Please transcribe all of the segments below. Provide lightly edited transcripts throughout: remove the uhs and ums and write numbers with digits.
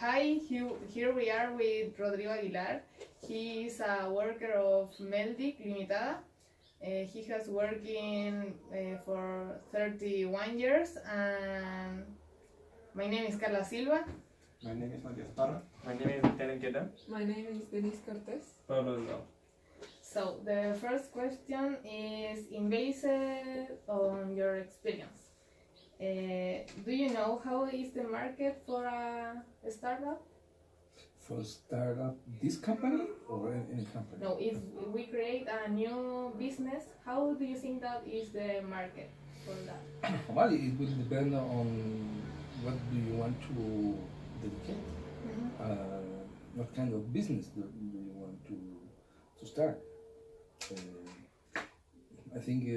Hi, here we are with Rodrigo Aguilar. He is a worker of Meldic Limitada. He has working for 31 years, and my name is Carla Silva. My name is Matias Parra. My name is Telen Queta. My name is Denise Cortez. Pablo Delgado. So the first question is based on your experience. Do you know how is the market for a startup? For startup, this company or any company? No, if we create a new business, how do you think that is the market for that? Well, it will depend on what do you want to dedicate. What kind of business do you want to start? I think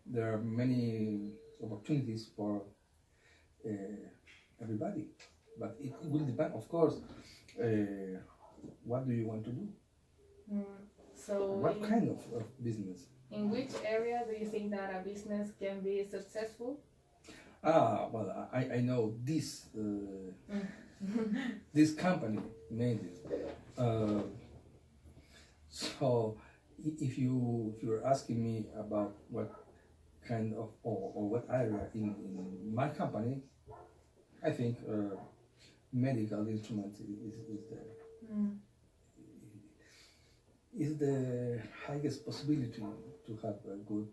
there are many opportunities for everybody, but it will depend, of course, what do you want to do? So What kind of business? in which area do you think that a business can be successful? Well, I know this this company made it. So if you're asking me about what kind of or what area in my company, I think medical instrument is the highest possibility to have a good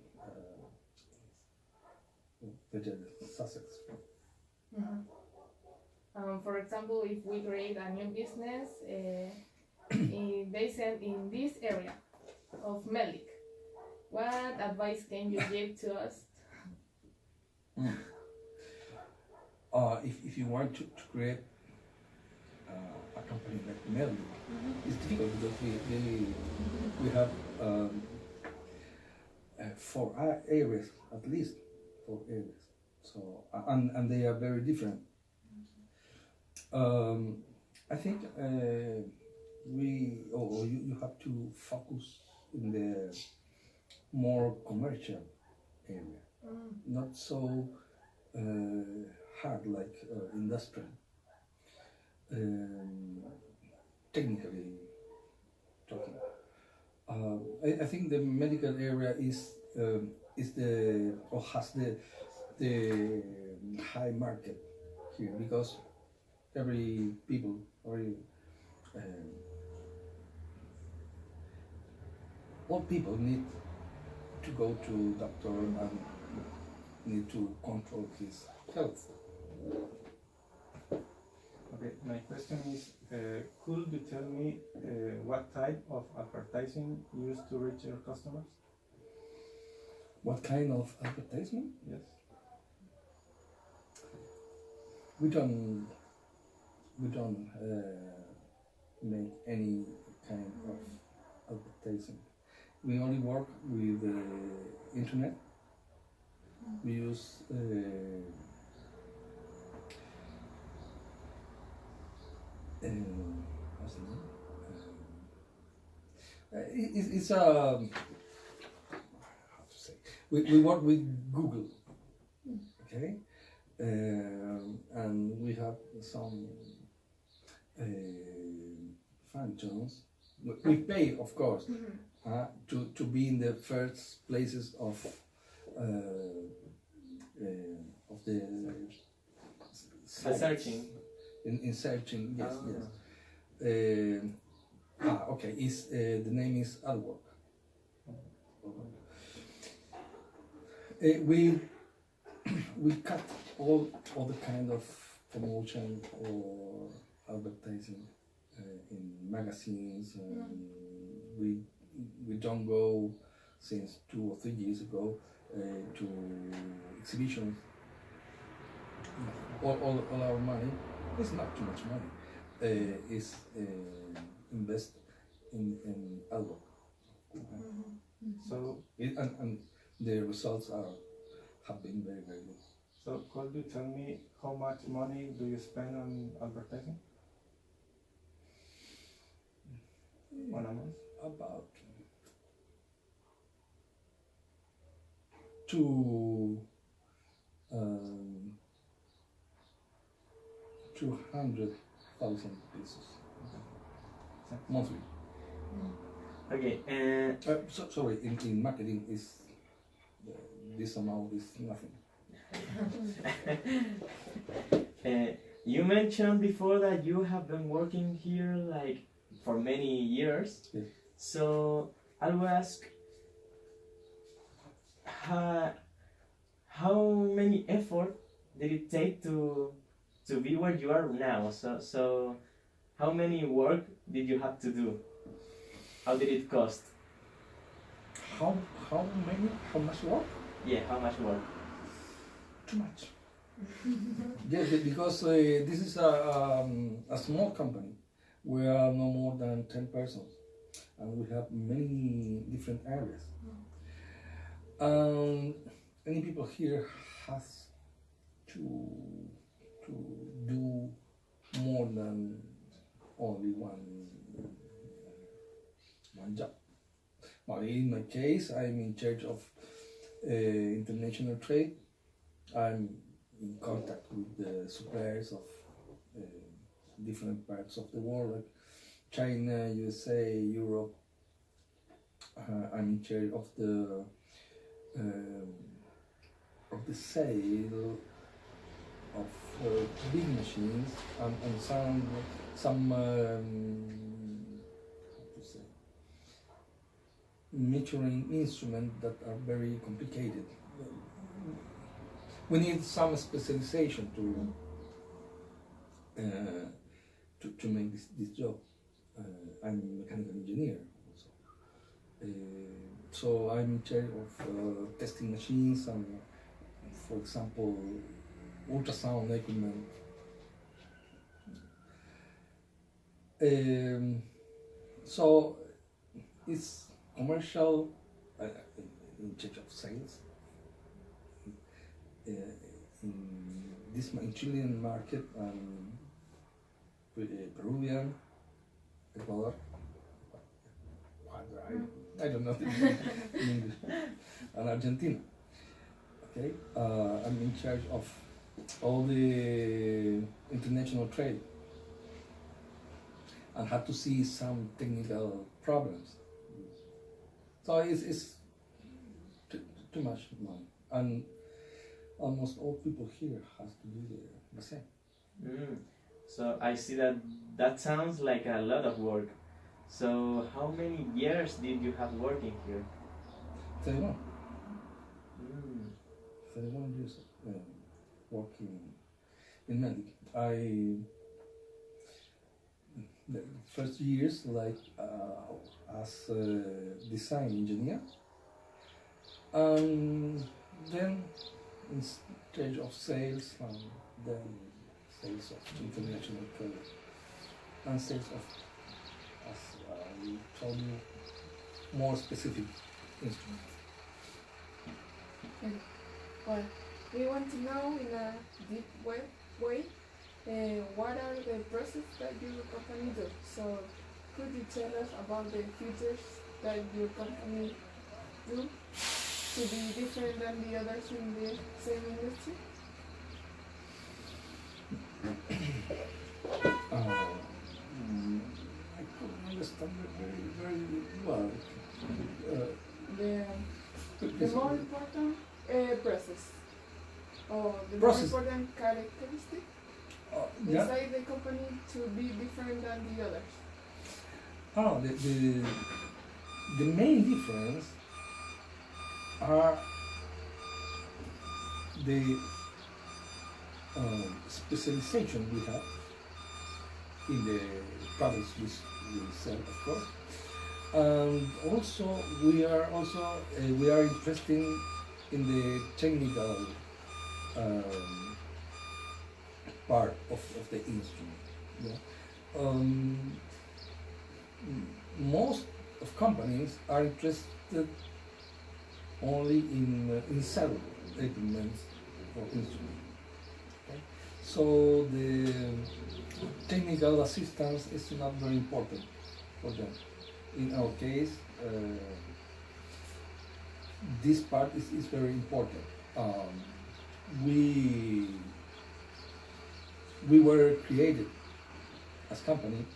better success. For example, if we create a new business based in this area of Melik, what advice can you give to us? If you want to create a company like Melody, it's difficult because we have 4 areas, at least 4 areas. So and they are very different. I think you have to focus in the more commercial area, not so hard like industrial. Technically talking, I think the medical area is the or has the high market here because all people need to go to doctor and need to control his health. Okay, my question is, could you tell me what type of advertising you use to reach your customers? What kind of advertisement? Yes. We don't make any kind of advertising. We only work with the internet. We use what's the name? It's how to say. We work with Google, okay, and we have some functions. We pay, of course, to be in the first places of the Searching. In searching, yes, yes. Okay. The name is AdWork. We cut all the kind of promotion or advertising in magazines. We don't go since 2 or 3 years ago to exhibitions. All our money, it's not too much money, is invest in AdWork. So And the results have been very, very good. So could you tell me how much money do you spend on advertising? On a month? About $200 1,000 pesos monthly. Okay, Sorry, in marketing is this amount is nothing. you mentioned before that you have been working here like for many years. Yes. So I will ask, how many effort did it take to be where you are now? So how many work did you have to do? How did it cost? How many? How much work? Yeah, how much work? Too much. Yeah, because this is a small company. We are no more than 10 persons, and we have many different areas. Any people here has to do more than only one job. But in my case, I'm in charge of international trade. I'm in contact with the suppliers of different parts of the world, like China, USA, Europe. I'm in charge of the sale of big machines and some how to say, measuring instruments that are very complicated. We need some specialization to make this job. I'm a mechanical engineer also. So I'm in charge of testing machines and, for example, ultrasound equipment. So it's commercial, in charge of sales. In this Chilean market and Peruvian, Ecuador, I don't know in English, and Argentina. Okay, I'm in charge of all the international trade and had to see some technical problems. So it's too much money, and almost all people here has to do the same. So I see that sounds like a lot of work. So how many years did you have working here? 31. 31 years working in Medic. The first years like as a design engineer, and then in stage of sales, and then sales of international trade, and sales of, as I told you, more specific instruments. Well, we want to know in a deep way what are the processes that your company do. So could you tell us about the features that your company do to be different than the others in the same industry? I couldn't understand it very well. The more important process or the Process. more important characteristic Yeah. inside the company to be different than the others. The main difference are the specialization we have in the products we sell, of course, and also we are interested in the technical part of the instrument. Yeah. Most of companies are interested only in selling equipment or instruments. Okay? So the technical assistance is not very important for them. In our case, this part is very important. We were created as company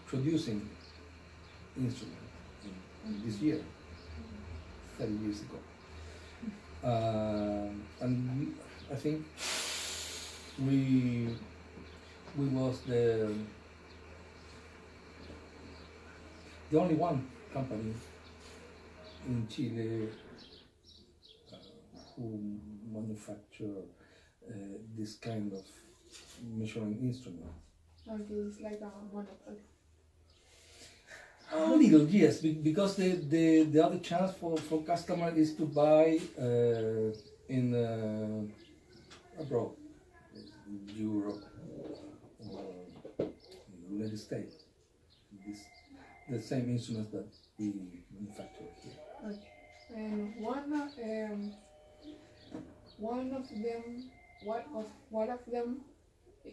producing instruments in this year, 30 years ago. And I think we was the only one company in Chile who manufacture this kind of measuring instrument. Okay, it's like a monopoly. A little, yes, because the other chance for customer is to buy in abroad, Europe, or United States. The same instruments that we manufacture here. Okay. And one of them, what of them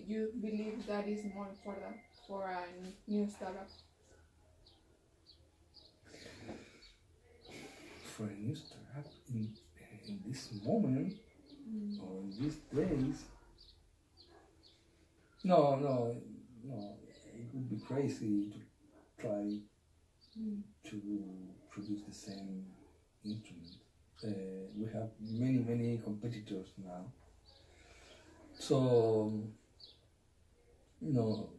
you believe that is more important for a new startup? For a new startup in this moment or in these days, no, it would be crazy to try to produce the same instrument. We have many competitors now, so no,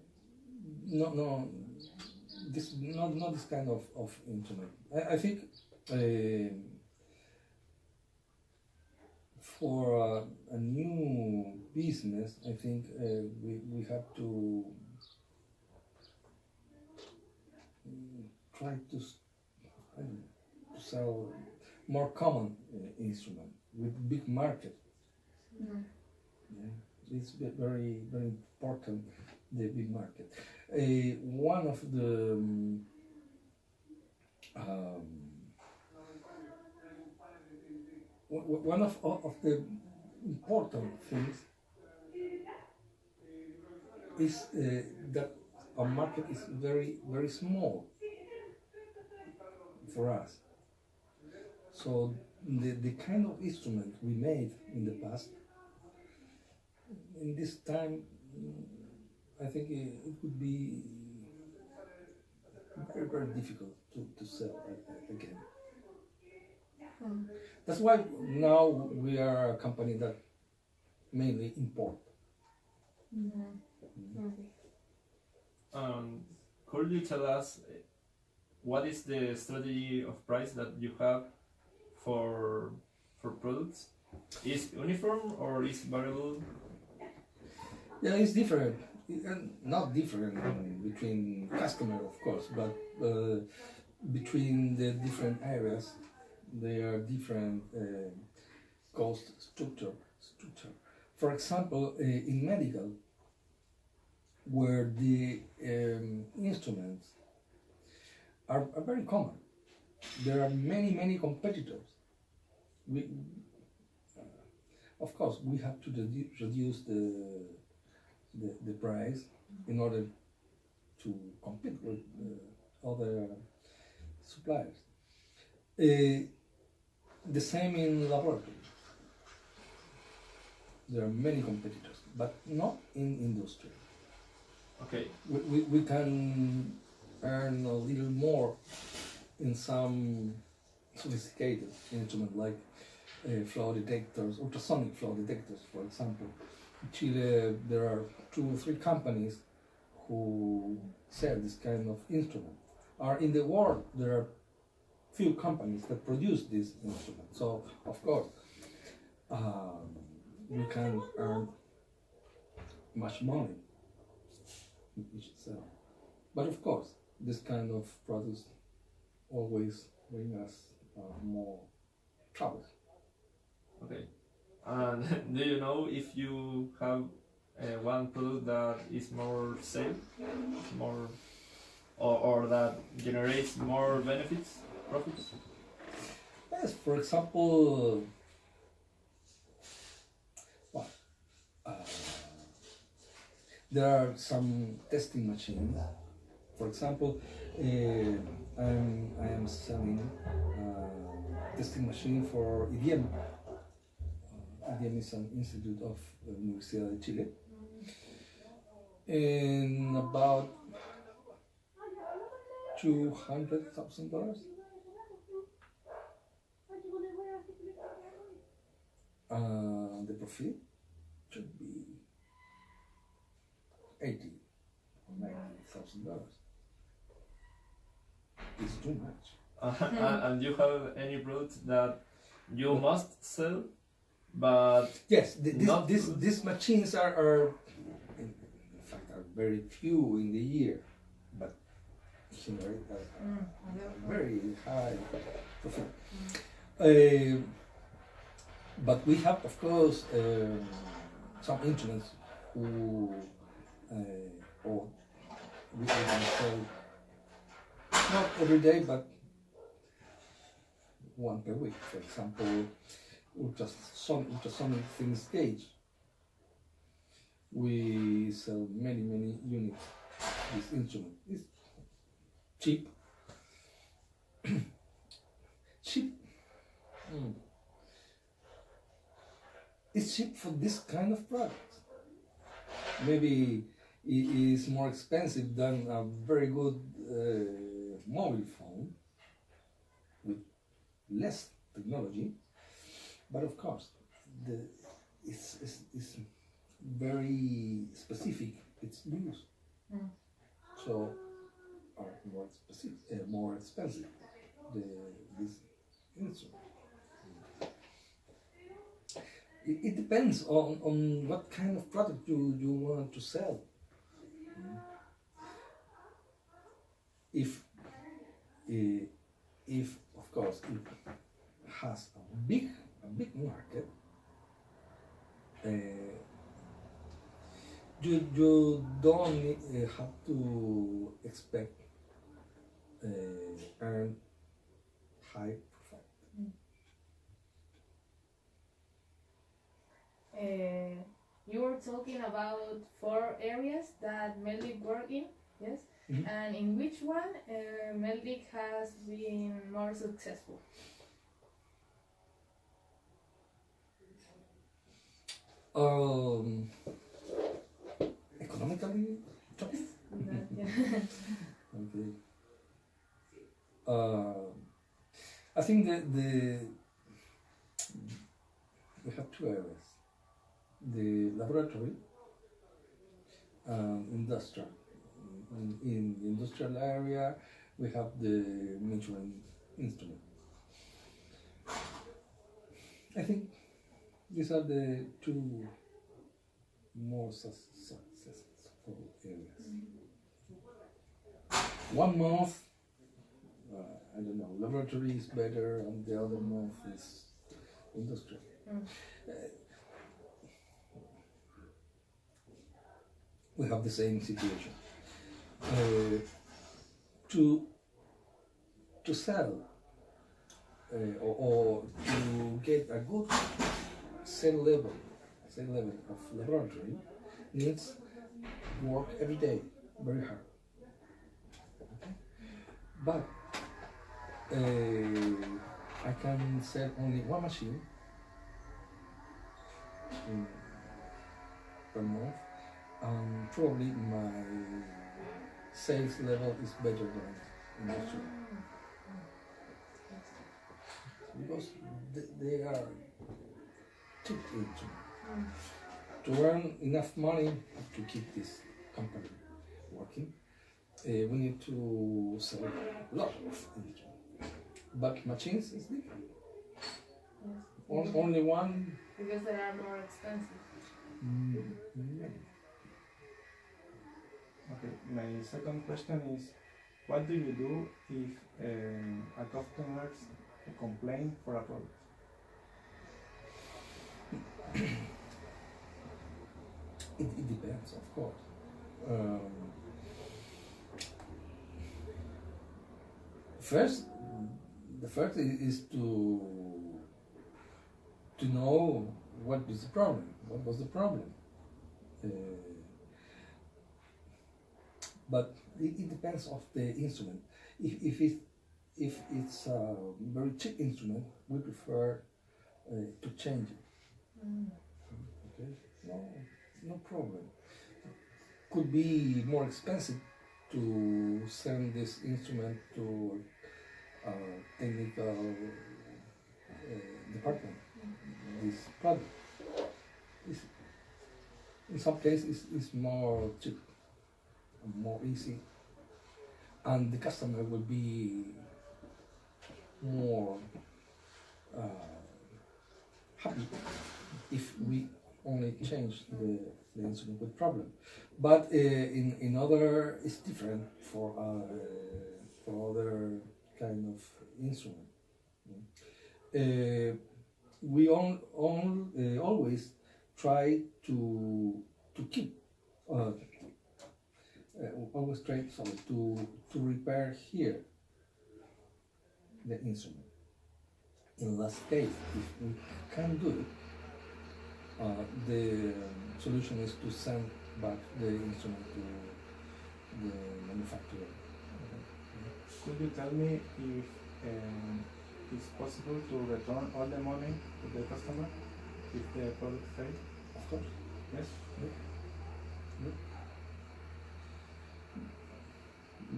this not this kind of instrument. I think for a new business, I think we have to try to sell more common instrument with big market. Yeah, it's very important, the big market. One of the one of the important things is that our market is very small for us. So the kind of instrument we made in the past, in this time, I think it would be very difficult to sell again. That's why now we are a company that mainly import. Okay. Could you tell us what is the strategy of price that you have for products? Is uniform or is variable? Yeah, it's different. Not different between customer, of course, but between the different areas, there are different cost structure. For example, in medical, where the instruments are very common, there are many competitors. Of course, we have to reduce the price in order to compete with other suppliers. The same in laboratory. There are many competitors, but not in industry. Okay. We can earn a little more in some sophisticated instruments like flow detectors, ultrasonic flow detectors, for example. In Chile, there are 2 or 3 companies who sell this kind of instrument. Or in the world, there are few companies that produce this instrument. So, of course, you can earn much money in each sale. But of course, this kind of products always bring us more trouble. Okay. And do you know if you have one product that is more safe, more, or that generates more benefits, profits? Yes, for example, there are some testing machines. For example, I am selling a testing machine for IDM. IDM is an institute of the Universidad de Chile. in about $200,000. The profit should be $80,000 or $90,000. It's too much. And you have any product that you must sell, but Yes, not these machines are in fact are very few in the year, but generate a very high profit. But we have, of course, some instruments who or we can sell not every day, but one per week. For example, ultrasonic thin gauge. We sell many units. This instrument is cheap. Cheap. It's cheap for this kind of product. Maybe it is more expensive than a very good mobile phone with less technology, but of course, it's very specific. Its use, so are more expensive. This instrument. It depends on what kind of product you want to sell. If of course it has a big market, you don't have to expect earn high profit. You were talking about 4 areas that Meldic work in, yes? Mhm. And in which one Meldic has been more successful? Economically talking. Yeah. Okay. I think that we have 2 areas: the laboratory and industrial. In the industrial area, we have the measuring instrument. I think these are the 2 more successful areas. 1 month, I don't know, laboratory is better, and the other month is industrial. We have the same situation. To sell or to get a good sale level of laboratory needs work every day, very hard. Okay? But I can sell only 1 machine per month, and probably my sales level is better than industrial. Because they are cheap instruments. To earn enough money to keep this company working, we need to sell a lot of instruments. But machines is different. Yes. Only one. Because they are more expensive. Okay, my second question is, what do you do if a customer complain for a product? It depends, of course. The first is to know what is the problem. What was the problem? But it depends of the instrument. If it's a very cheap instrument, we prefer to change it. Okay, no problem. could be more expensive to send this instrument to a technical department. This product is, in some cases, is more cheap, more easy, and the customer will be more happy if we only change the instrument with problem. But in other, it's different for other kind of instrument. We always try to keep always try to repair here the instrument. In last case, if we can't do it, the solution is to send back the instrument to the manufacturer. Could you tell me if it's possible to return all the money to the customer if the product fails? Of course. Yes.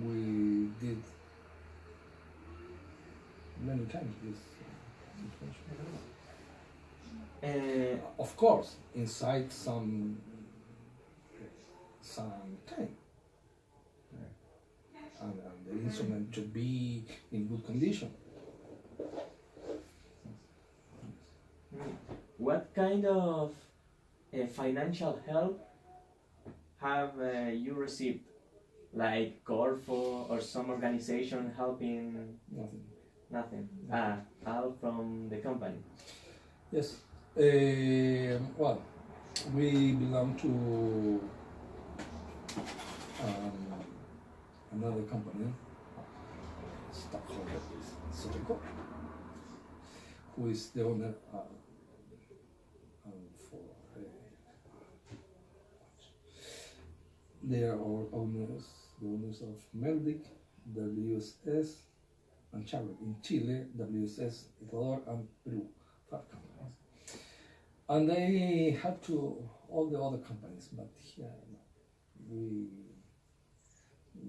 We did many times this situation. Of course, inside some time, and the instrument should be in good condition. What kind of financial help have you received? Like Corfo or some organization helping? Nothing. Nothing. All from the company. Yes. Well, we belong to another company, stockholder is Soteco, who is the owner for. They are our owners, the owners of Meldic, WSS, and Charlotte in Chile, WSS, Ecuador, and Peru. 5 companies. And they help to all the other companies, but here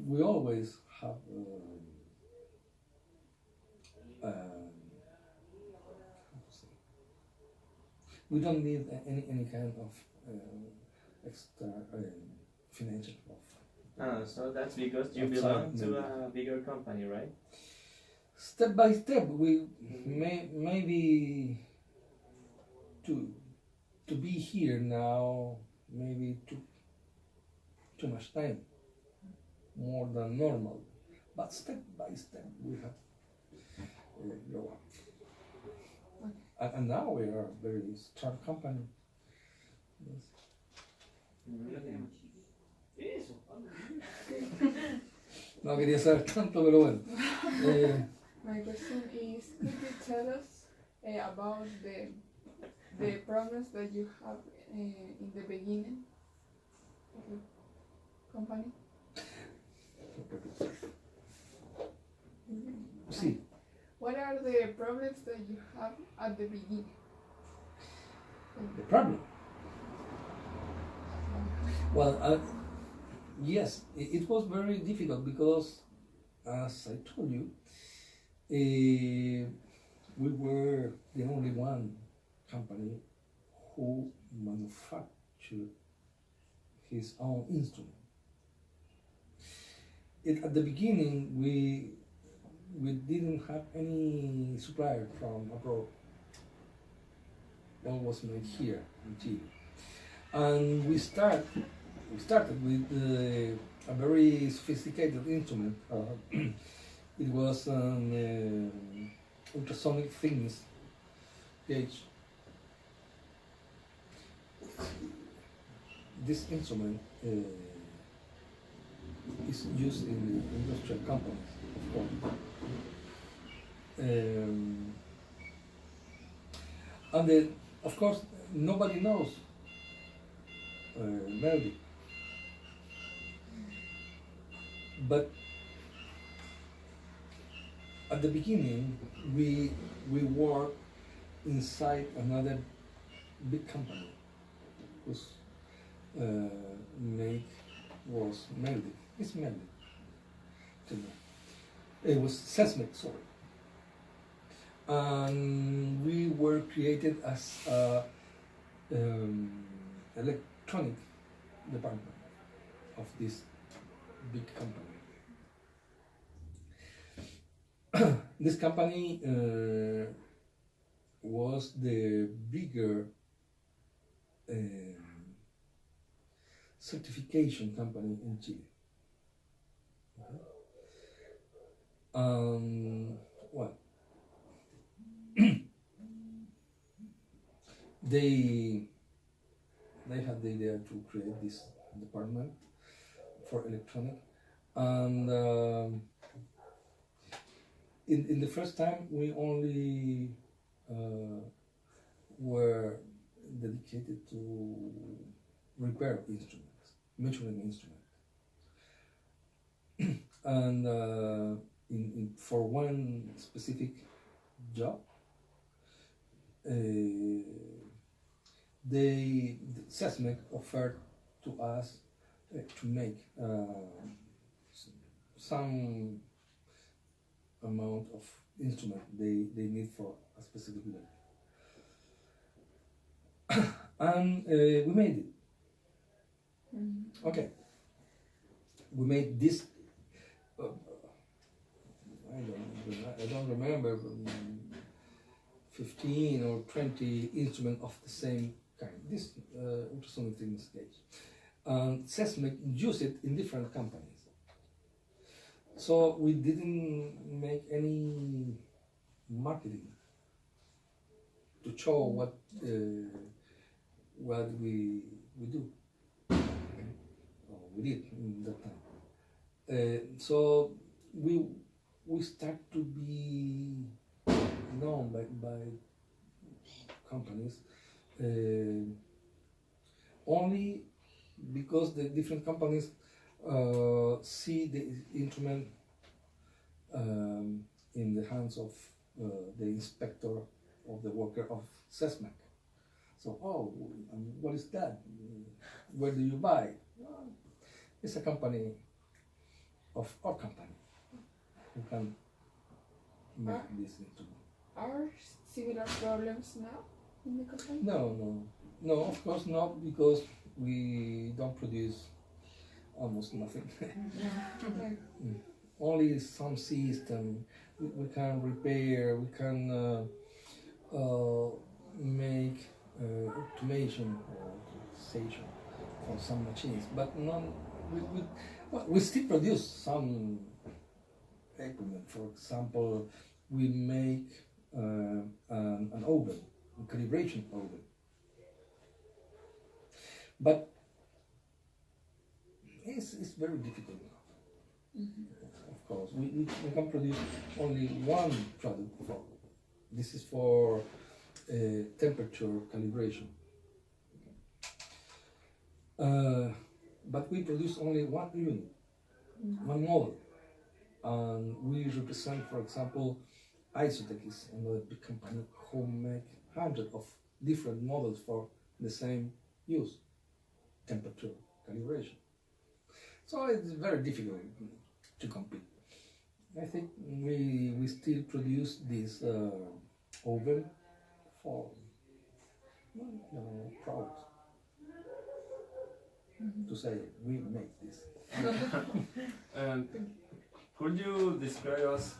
we always have how to say, we don't need any kind of extra financial help. So that's because you Outside belong to Meldic. a bigger company, right? Step by step, we maybe to be here now, maybe too much time, more than normal. But step by step, we have grow up. And now we are a very strong company. Yes. No quería saber tanto, pero bueno. My question is, could you tell us about the problems that you have in the beginning of the company? Sí. What are the problems that you have at the beginning? The problem. Well, yes, it was very difficult because, as I told you, we were the only one company who manufactured his own instrument. At the beginning, we didn't have any supplier from abroad. All was made here in Chile, and we started with a very sophisticated instrument. It was an ultrasonic thickness gauge. This instrument is used in industrial companies, of course. And then, of course, nobody knows Meldic. But at the beginning, we worked inside another big company who's make was Meldic. It's Meldic. It was Sesmic, sorry. And we were created as a electronic department of this big company. This company was the bigger certification company in Chile. Well, they had the idea to create this department for electronic, and in the first time we only were dedicated to repair instruments, measuring instruments, and for one specific job, SESMEC offered to us to make some amount of instrument they need for a specific level. And we made it. Okay. We made this. I don't remember 15 or 20 instruments of the same kind. This ultrasonic thickness gauge. SESMEC used it in different companies. So we didn't make any marketing to show what we do. We did in that time. So we start to be known by companies only because the different companies see the instrument in the hands of the inspector of the worker of SESMEC. So, oh, what is that? Where do you buy? Well, it's a company of our company who can make this instrument. Are similar problems now in the company? No, of course not, because we don't produce almost nothing. Only some system we can repair, we can make automation or automatization for some machines, but we still produce some equipment. For example, we make an oven, a calibration oven. But it's very difficult. Of course, we can produce only one product. This is for temperature calibration. But we produce only one unit, one model. And we represent, for example, Isotech is another big company who make hundreds of different models for the same use, temperature calibration. So it's very difficult to compete. I think we still produce this oven for proud to say we make this. And could you describe us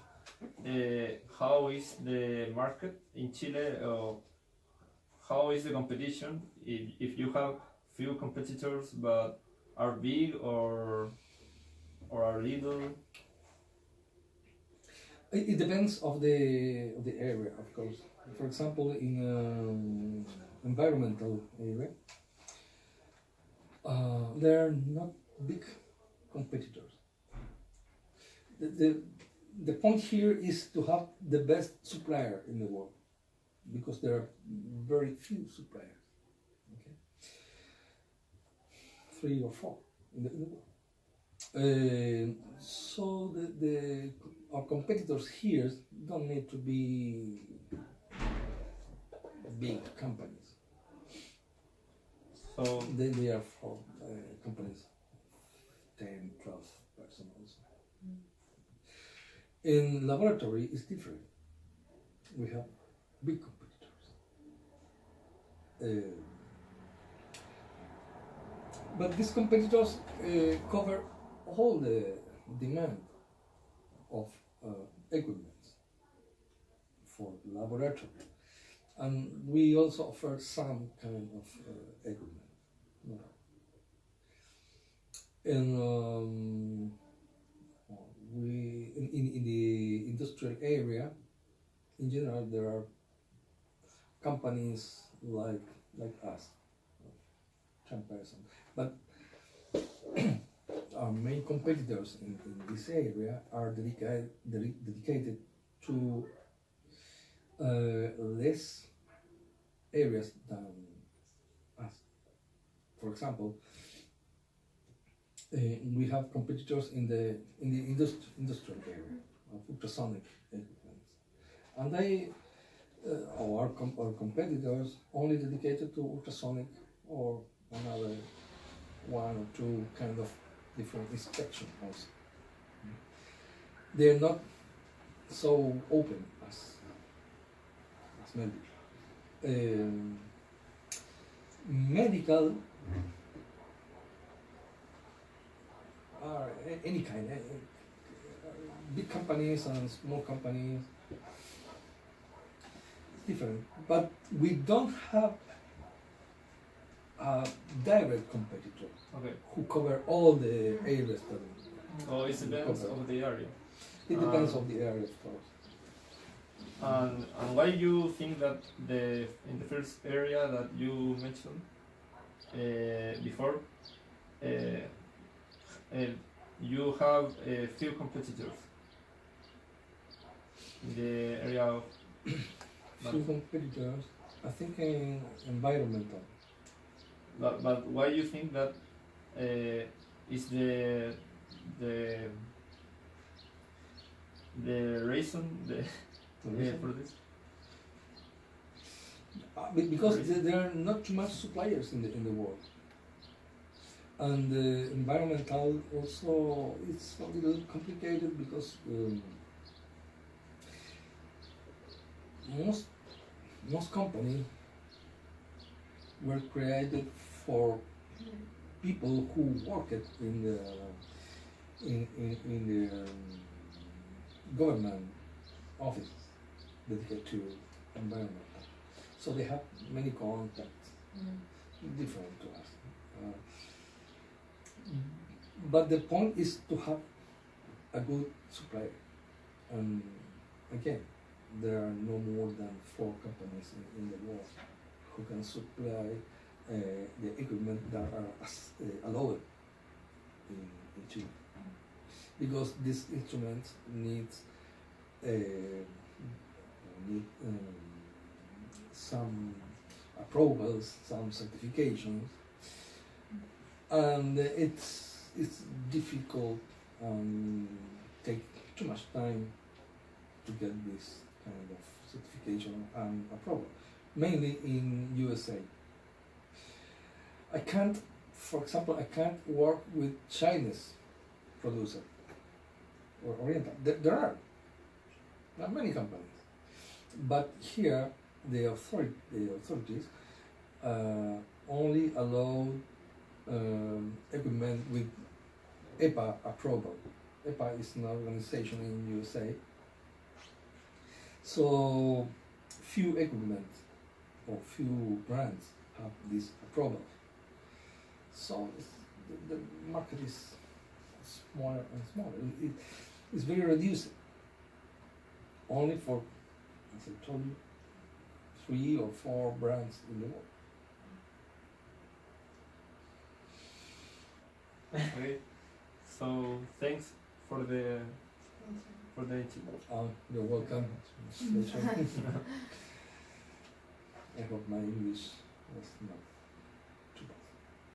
how is the market in Chile, or how is the competition? If you have few competitors but are big or are little? It depends of the area, of course. For example, in environmental area, there are not big competitors. The point here is to have the best supplier in the world, because there are very few suppliers. Okay, 3 or 4 in the world. So our competitors here don't need to be big companies. So They are for companies 12 person also. In laboratory, it's different. We have big competitors. But these competitors cover all the demand of equipment for laboratory. And we also offer some kind of equipment. No. And we in the industrial area, in general, there are companies like us, 10%. But our main competitors in this area are dedicated to less areas than us. For example, we have competitors in the industrial area of ultrasonic equipment, and they our competitors only dedicated to ultrasonic or another one or two kind of different inspection also. They're not so open as medical. Medical are any kind, big companies and small companies, different. But we don't have a direct competitor Okay. who cover all the areas that So it depends cover. of the area. It depends on the area, of course. And why you think that in the first area that you mentioned before, you have a few competitors in the area of Few competitors, I think in environmental. but why you think that is the reason for this? Because there are not too much suppliers in the world, and environmental also it's a little complicated because most companies were created for people who worked in the government office dedicated to environmental. So they have many contacts, different to us. But the point is to have a good supplier. And again, there are no more than 4 companies in the world who can supply the equipment that are allowed in Chile. Because these instruments need some approvals, some certifications, and it's difficult and take too much time to get this kind of certification and approval, mainly in USA. For example, I can't work with Chinese producer or Oriental. There are not many companies, but here the authorities only allow equipment with EPA approval. EPA is an organization in USA. So few equipment or few brands have this approval. So the market is smaller and smaller. It's very reduced. Only for, as I told you, 3 or 4 brands in the world. Okay. So thanks for the interview. You're welcome. It's a pleasure. I hope my English was not